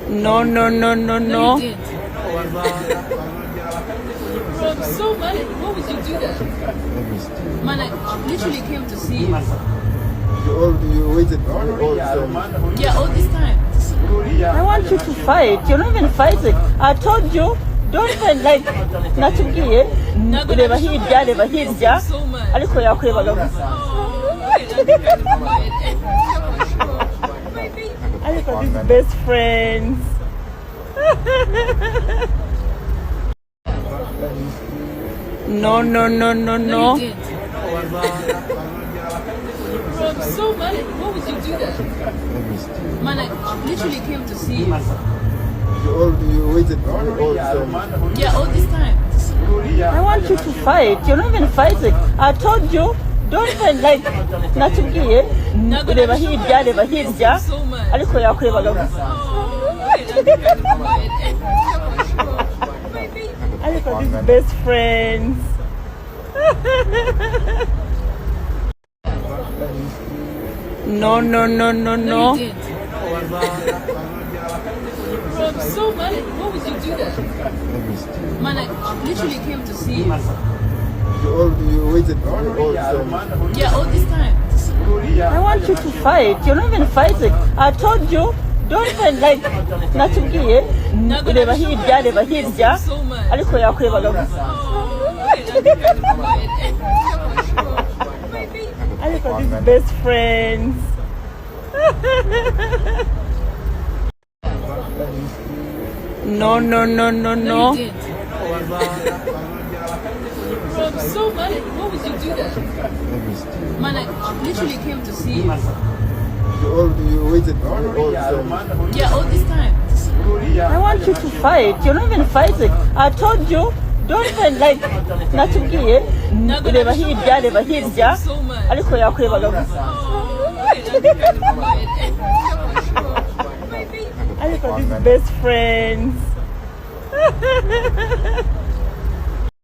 No, no, no, no, no. You did. Bro, I'm so mad. Why would you do that? Man, I literally came to see you. You waited all the time. Yeah, all this time. I want you to fight. You're not even fighting. I told you, don't fight like natugiye. Ureba hirya, reba hirya. Ariko yakwebaga gusa. Ariko these best friends. No, no, no, no, no. You did. Bro, I'm so mad. Why would you do that? Man, I literally came to see you. You waited all the time. Yeah, all this time. I want you to fight. You're not even fighting. I told you, don't fight like natugiye. Ureba hirya, reba hirya. Ariko yakwebaga gusa. Ariko these best friends. No, no, no, no, no. You did. Bro, I'm so mad. Why would you do that? Man, I literally came to see you. You waited all the time. Yeah, all this time. I want you to fight. You're not even fighting. I told you, don't fight like natugiye. Ureba hirya, reba hirya. Ariko yakwebaga gusa. Ariko these best friends. No, no, no, no, no. You did. Bro, I'm so mad. Why would you do that? Man, I literally came to see you. You waited all the time. Yeah, all this time. I want you to fight. You're not even fighting. I told you, don't fight like natugiye. Ureba hirya, reba hirya. Ariko yakwebaga gusa. Ariko these best friends.